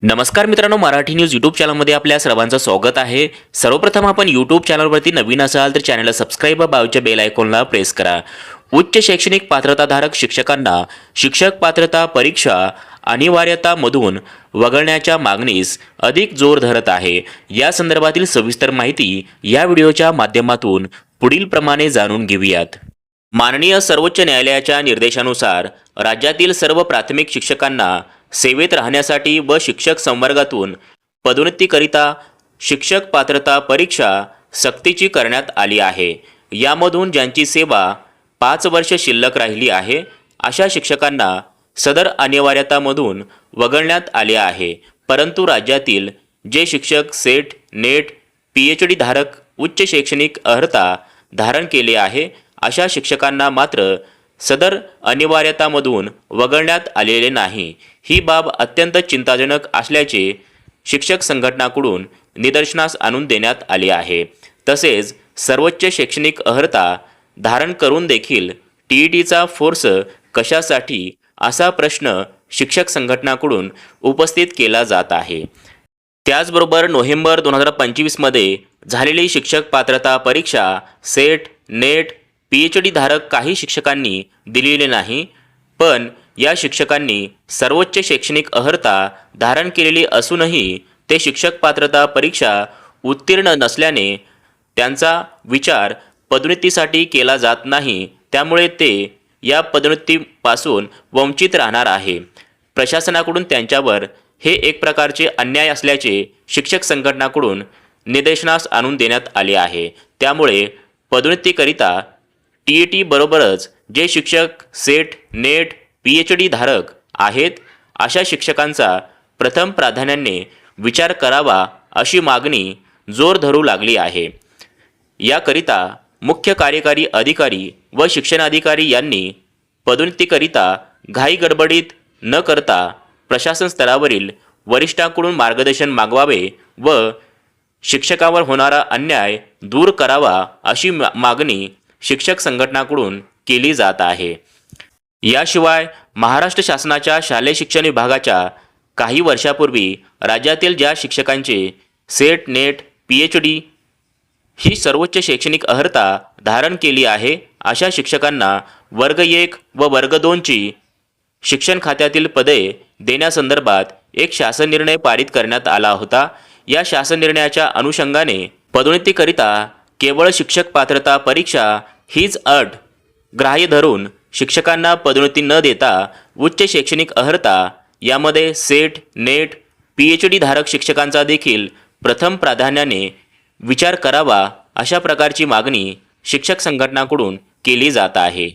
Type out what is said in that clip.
नमस्कार मित्रांनो, Marathi news YouTube चॅनलमध्ये आपल्या सर्वांचं स्वागत आहे। सर्वप्रथम आपण यूट्यूब चॅनलवरती नवीन असाल तर चॅनलला सबस्क्राइब व बाजूच्या बेल आयकॉनला प्रेस करा। उच्च शैक्षणिक पात्रताधारक शिक्षकांना शिक्षक पात्रता परीक्षा अनिवार्यतामधून वगळण्याच्या मागणीस अधिक जोर धरत आहे। या संदर्भातील सविस्तर माहिती या व्हिडिओच्या माध्यमातून पुढील प्रमाणे जाणून घेऊयात। माननीय सर्वोच्च न्यायालयाच्या निर्देशानुसार राज्यातील सर्व प्राथमिक शिक्षकांना सेवेत राहण्यासाठी व शिक्षक संवर्गातून पदोन्नतीकरिता शिक्षक पात्रता परीक्षा सक्तीची करण्यात आली आहे। यामधून ज्यांची सेवा 5 वर्ष शिल्लक राहिली आहे अशा शिक्षकांना सदर अनिवार्यतामधून वगळण्यात आले आहे। परंतु राज्यातील जे शिक्षक सेट नेट PhD धारक उच्च शैक्षणिक अर्हता धारण केले आहे अशा शिक्षकांना मात्र सदर अनिवार्यतामधून वगळण्यात आलेले नाही। ही बाब अत्यंत चिंताजनक असल्याचे शिक्षक संघटनाकडून निदर्शनास आणून देण्यात आले आहे। तसेच सर्वोच्च शैक्षणिक अर्हता धारण करून देखील TETचा फोर्स कशासाठी असा प्रश्न शिक्षक संघटनाकडून उपस्थित केला जात आहे। त्याचबरोबर नोव्हेंबर 2025 मध्ये झालेली शिक्षक पात्रता परीक्षा सेट नेट PhD धारक काही शिक्षकांनी दिलेले नाही, पण या शिक्षकांनी सर्वोच्च शैक्षणिक अर्हता धारण केलेली असूनही ते शिक्षक पात्रता परीक्षा उत्तीर्ण नसल्याने त्यांचा विचार पदोन्नतीसाठी केला जात नाही, त्यामुळे ते या पदोन्नतीपासून वंचित राहणार आहे। प्रशासनाकडून त्यांच्यावर हे एक प्रकारचे अन्याय असल्याचे शिक्षक संघटनाकडून निदर्शनास आणून देण्यात आले आहे। त्यामुळे पदोन्नतीकरिता TET बरोबरच जे शिक्षक सेट नेट PhD धारक आहेत अशा शिक्षकांचा प्रथम प्राधान्याने विचार करावा अशी मागणी जोर धरू लागली आहे। याकरिता मुख्य कार्यकारी अधिकारी व शिक्षणाधिकारी यांनी पदोन्नतीकरिता घाई गडबडीत न करता प्रशासन स्तरावरील वरिष्ठांकडून मार्गदर्शन मागवावे व शिक्षकावर होणारा अन्याय दूर करावा अशी मागणी शिक्षक संघटनाकडून केली जात आहे। याशिवाय महाराष्ट्र शासनाच्या शालेय शिक्षण विभागाच्या काही वर्षापूर्वी राज्यातील ज्या शिक्षकांचे सेट नेट PhD ही सर्वोच्च शैक्षणिक अर्हता धारण केली आहे अशा शिक्षकांना वर्ग 1 व वर्ग 2 ची शिक्षण खात्यातील पदे देण्यासंदर्भात एक शासन निर्णय पारित करण्यात आला होता। या शासन निर्णयाच्या अनुषंगाने पदोन्नतीकरिता केवळ शिक्षक पात्रता परीक्षा हीच अट ग्राह्य धरून शिक्षकांना पदोन्नती न देता उच्च शैक्षणिक अर्हता यामध्ये सेट नेट PhD धारक शिक्षकांचा देखील प्रथम प्राधान्याने विचार करावा अशा प्रकारची मागणी शिक्षक संघटनाकडून केली जात आहे।